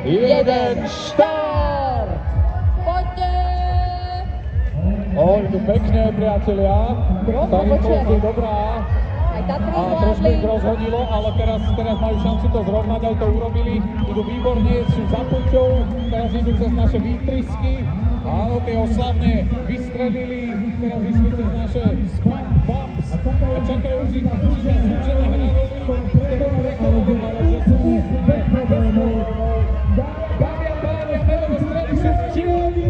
jeden, štart! Poďte! Idú pekne, priatelia. Tá rýchlosť je dobrá. Aj Tatry A trošku ich rozhodilo, ale teraz majú šancu to zrovnať, aj to urobili. Idú výborne, sú za puťou, teraz idú cez naše výtrysky. Áno, tie oslavne vystrelili, teraz išli cez naše spam bumps. A čakajú už ich zúčené hranový, ktoré prekonovali, ale že sú bez problémov. Dámy a páni, a medové stredy sú vtielí.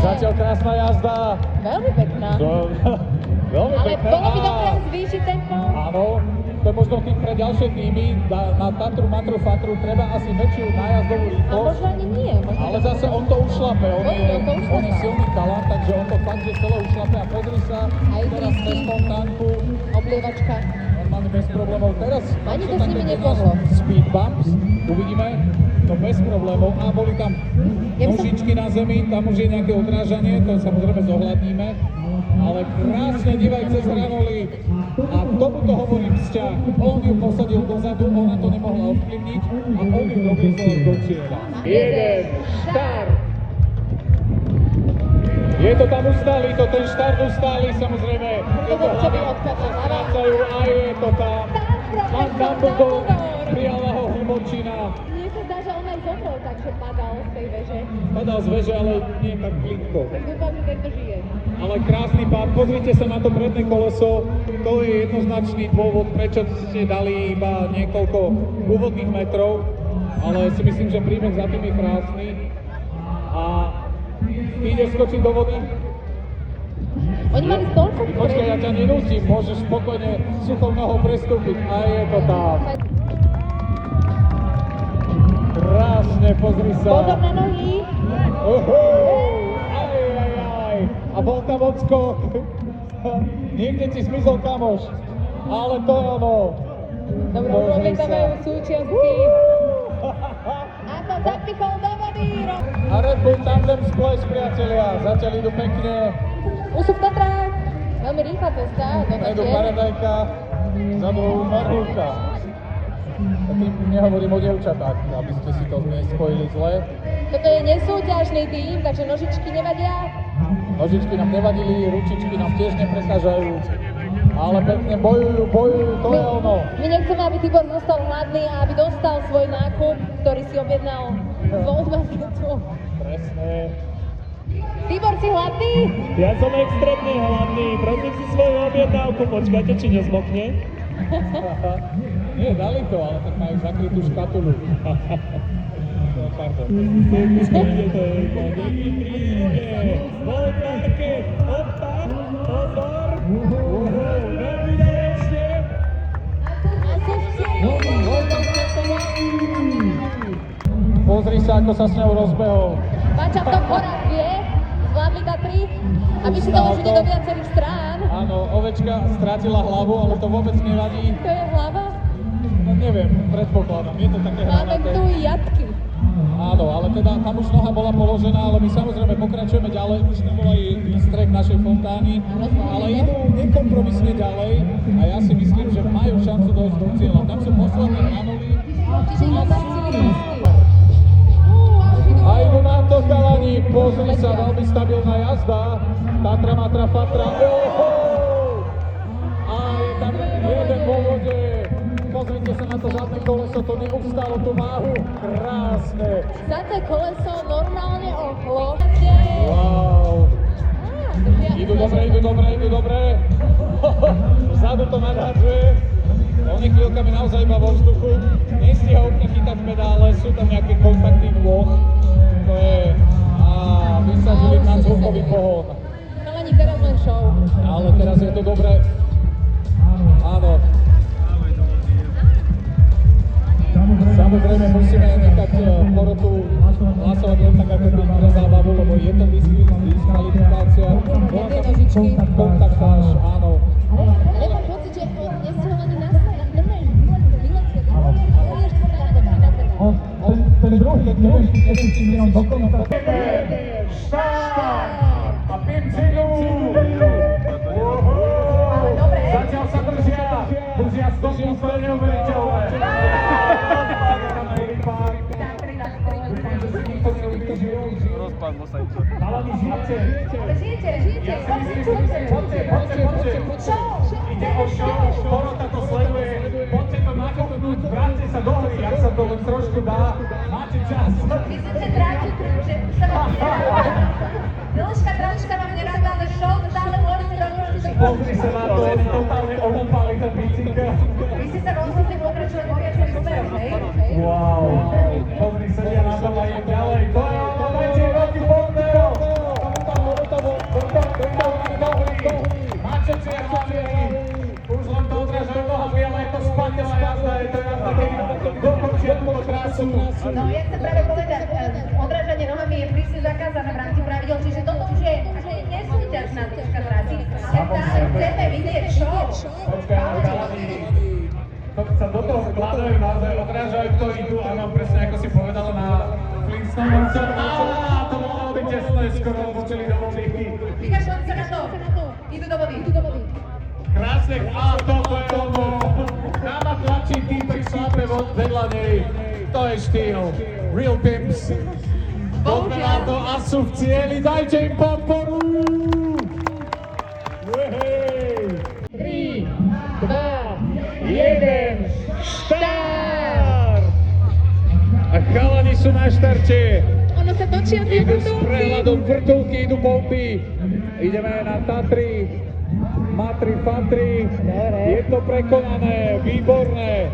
Zatiaľ krásna jazda. Veľmi pekná. Veľmi Ale pekná. bolo by dobré zvýšiť tempo. Áno, to je možno tým pre ďalšie týmy. Na Tatru, Matru, Fatru treba asi väčšiu nájazdovú A rýchlosť. možno ani nie. Ale zase on to ušlape, on je silný talent, takže on to fakt, že celé ušlape a pozri sa, Aj teraz trysky. cez fontánku, Oblievačka. normálne bez problémov. Teraz Ani to sú s nimi také nepohlo. speed bumps, uvidíme, to bez problémov. A boli tam nožičky na zemi, tam už je nejaké odrážanie, to samozrejme zohľadníme. Ale krásne divaj cez hranoli a tomuto hovorím vzťah. On ju posadil dozadu, ona to nemohla ovplyvniť a on ju doviezol až do cieľa. Jeden, štart! Je to tam ustáli, to ten štart ustáli, samozrejme. Je to hlavne, strácajú a je to tam. Pán Dumbledore, prijala ho hlbočina. Mne sa zdá, že on aj zomrel, takže padal z tej veže. Padal z veže, ale nie tak blízko. Tak dúfam, že tento žije. Ale krásny pád, pozrite sa na to predné koleso, to je jednoznačný dôvod, prečo ste dali iba niekoľko úvodných metrov, ale si myslím, že príbeh za tým je krásny. A ty ideš skočiť do vody? Oni mali toľko Počkaj, ja ťa nenútim, môžeš spokojne suchou nohou prestúpiť a je to tam. Krásne, pozri sa. Pozor na nohy. A bol tam odskok. Niekde ti zmizol kamoš. Ale to je ono. Dobre, Pozri odlietavajú sa. súčiastky. A to zapichol do vody. A Red Bull Tandem Splash, priatelia. Zatiaľ idú pekne. Už sú v Tatrách. Veľmi rýchla cesta. Idú Paradajka, vzadu Marhulka. A tým nehovorím o dievčatách, aby ste si to nespojili zle. Toto je nesúťažný tým, takže nožičky nevadia. Nožičky nám nevadili, ručičky nám tiež neprekážajú. Ale pekne bojujú, to je ono. My nechceme, aby Tibor zostal hladný a aby dostal svoj nákup, ktorý si objednal v World Marketu. Presne. Tibor, si hladný? Ja som extrémne hladný, prosím si svoju objednávku, počkajte, či nezmokne. Nie, dali to, ale tak majú zakrytú škatulu. No, pardon. Počkajte, to je príde. World Market, opa, pozor. Veľmi darečne. Pozri sa, ako sa s ňou rozbehol. Pača v tom porad vie, zvládli Tatry, aby si to užili do viacerých strán. Áno, ovečka strátila hlavu, ale to vôbec nevadí. To je hlava? No neviem, predpokladám, je to také Máme hranaté. tu jatky. Áno, ale teda tam už noha bola položená, ale my samozrejme pokračujeme ďalej, už tam bol aj výstreh našej fontány, ale idú nekompromisne ďalej a ja si myslím, že majú šancu dojsť do cieľa. Tam sú posledné hranoli. Čiže iba zacili prsty. A idú na to chalani, pozri sa, veľmi stabilná jazda. Tatra, Matra, Fatra, oho! A je tam jeden vo vode. Pozrite sa na to zadné koleso, to neustálo tú váhu. Krásne. Zadné koleso normálne ohlo. Wow. Idú dobre. Vzadu to nadhadzuje. Oni chvíľkami naozaj iba vo vzduchu. Nestíha úplne chytať pedále, sú tam nejaké kontakty nôh. To je... A vysadili na zvukový pohon. Chalani, teraz len show. Ale teraz je to dobré. Áno. Samozrejme musíme nechať porotu hlasovať len tak ako tým pre zábavu, lebo je to diskvalifikácia. Bola tam kontaktáž, áno. Ale mám pocit, že nestihol ani nastaviť. Ten druhý, neviem, či si nám dokonca. Štát! A 5-7! držia stopu, to je neuveriteľné. Rozpadlo sa im to. Chalani, žijete. Ja si myslím, že poďte. Ide o show, porota to sleduje. Poďte to nakopnúť, vráťte sa do hry, ak sa to len trošku dá. Máte čas. Myslíte, že sa vám troška vám neráda, ale show stále môžete dokončiť. Pozri sa na to, oni totálne ohúpali ten bicykel. Vy ste sa rozhodli pokračovať vo viačom smerom, hej? Wow. Pozri sa, ja na tom aj idem ďalej. To je veľký bordel. Máte cieľovali. Už len to odrážajú nohami, ale je to spadnelá jazda. Je to jazda, keď dokončia túto krásu. No, ja chcem práve povedať, odrážanie nohami je prísne zakázané v rámci pravidel, čiže toto už je nesúťažná troška trasy, ale stále chceme vidieť show. Počkaj, ale chalani, to sa do toho vkladajú, naozaj odrážajú, kto idú a mám presne, ako si povedala na Flintstone. To mohlo byť tesné, skoro odbočili do vody. Vykašľam sa na to. Idú do vody. Krásne, a to je ono. Dáma tlačí týpek šlape vedľa nej. To je štýl. Real pimps. Poďme na to a sú v cieli, dajte im podporu. 3, 2, 1, štart! A chalani sú na štarte. Ono sa točia tie Idú s vrtulky. prehľadom vrtulky, idú bomby. Ideme na Tatry. Matry, Fatry. Je to prekonané, výborné.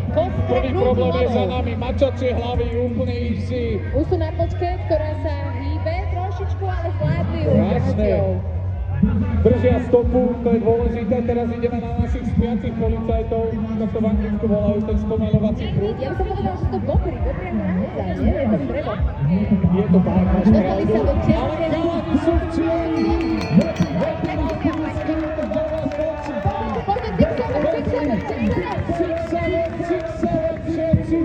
Prvý problém je za nami, mačacie hlavy, úplne easy. Už sú na počke, ktorá sa hýbe trošičku, ale zvládli ju. Krásne. Držia stopu, to je dôležité. Teraz ideme na našich spiacich policajtov, tak to v Anglicku volajú, ten spomaľovací prúd. Ja by som povedala, že to bobry ako naozaj, nie? Je to drevo. Je to tak, máš Dostali pravdu. sa do ciele. Ale chalani sú v cieli. Poďme, 6-7, všetci.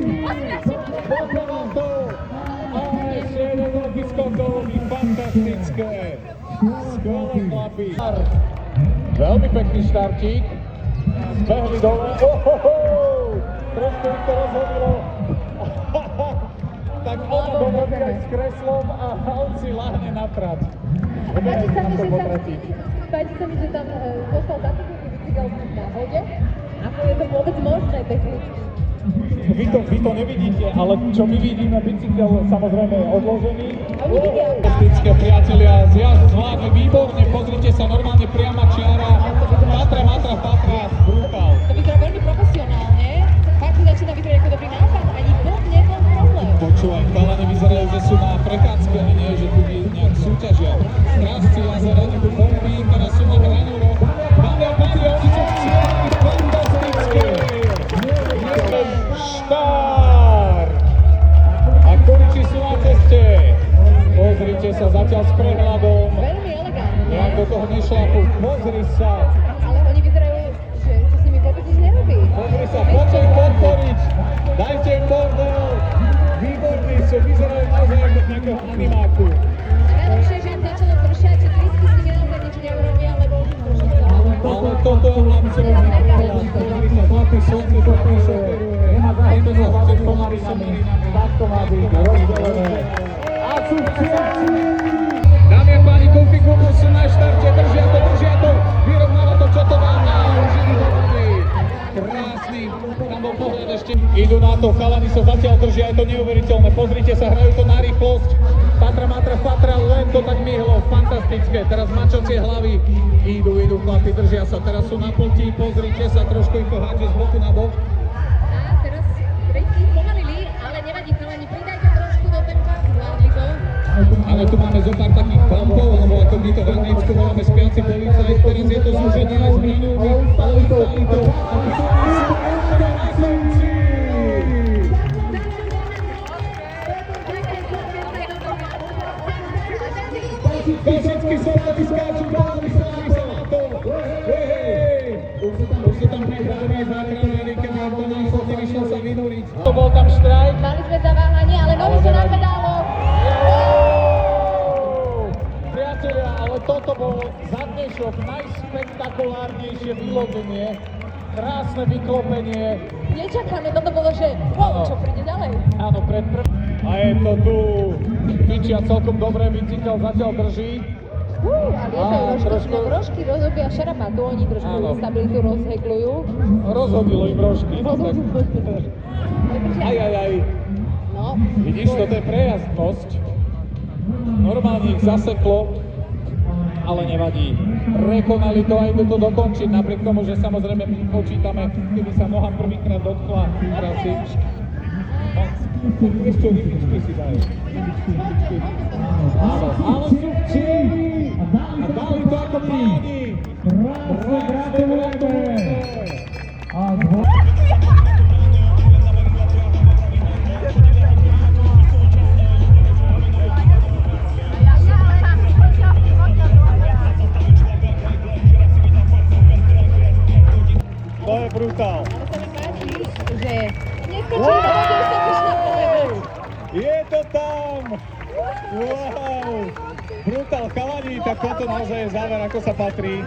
Poďme na to. A ešte jeden veľký skok do vody, fantastické. Skvelé chlapi. Veľmi pekný štartík. Zbehli dole. Trošku im to rozhodilo. Tak ona dovolí aj s kreslom a on si lahne na trať. Páči sa mi, to že potratík. tam dostal taký bicykel na vode. Ako je to vôbec možné technicky? Vy to nevidíte, ale čo my vidíme, bicykel samozrejme je odložený. A oni vidia. Fantastické priatelia, zjazd zvládli výborne, pozrite sa, normálne priama čiara. Fatra, brúkal. To vyzerá veľmi profesionálne. Fakt to začína vyzerať ako dobrý nápad. Ani bol nebol problém. Počúvaj, chalani vyzerajú, že sú na prechádzke a nie, že tu nejak súťažia. Strážci jazera, tu bomby, teraz sú na hranúro. Dámy a páni, oni sú v cieli, fantastické. Štart! A kuriči sú na ceste. Pozrite sa zatiaľ s prehľadom. Veľmi elegantne. Jak do toho nešlapu, pozri sa. Ale oni vyzerajú, že sa s nimi vôbec nič nerobí. Pozri sa, poďte im podporiť. Dajte im bordel. Výborní sú, vyzerajú naozaj ako z nejakého animáku. Najlepšie, že im začalo pršať, že trysky s nimi naozaj nič neurobia, lebo už trošku Ale toto je absolútne pohľad. Pozri sa, chlapi, slnce to píše. Nemá zahybe sa hlavne pomarinami. Tak to má byť rozdelené. A sú v cieli. Dámy a páni, Konfigumu sú na štarte, držia to. Vyrovnáva to, čo to dáme. Už idú do vody. Krásny, tam bol pohľad ešte. Idú na to, chalani sa zatiaľ držia, je to neuveriteľné. Pozrite sa, hrajú to na rýchlosť. Fatra, len to tak myhlo, fantastické. Teraz mačacie hlavy. Idú, chlapi, držia sa. Teraz sú na plti, pozrite sa, trošku ich to hádže z boku na bok. A teraz trysky pomalili, ale nevadí, chalani, pridajte trošku do tempa, zvládli to. Ale tu máme zo pár takých bumpov, alebo ako my to v Anglicku voláme spiaci policajt, teraz je to zúženie aj zbranu, vypali to. Košickí soldati skáču, pozri sa na to. Už sú tam pripravení záchranári, keď nám to náhodne vyšlo sa vynúriť. To bol tam štrajk. Mali sme zaváhanie, ale nohy sú na pedáloch. Priatelia, ale toto bol za dnešok najspektakulárnejšie vylodenie. krásne vyklopenie. Nečakáme, toto bolo, že wow, čo príde ďalej. Áno, a je to tu. Fičia celkom dobre, bicykel zatiaľ drží. A rožky rozobia šarapatu, oni trošku Áno. stabilitu rozheklujú. Rozhodilo im rožky. No, tak. Aj. No, Vidíš, toto je prejazdnosť. Normálne ich zaseklo, ale nevadí. Prekonali to a idú to dokončiť, napriek tomu, že samozrejme my počítame, kedy sa noha prvýkrát dotkla trasy. Ešte rybičky si dajú. Áno, ale sú v cieli a dali to ako páni. Krásne gratulujeme. To je brutál. ale sa mi páči, že neskočil na vode, sa prišla povedať. Je to tam! Wow! Brutál chalani, tak toto naozaj je záver, ako sa patrí.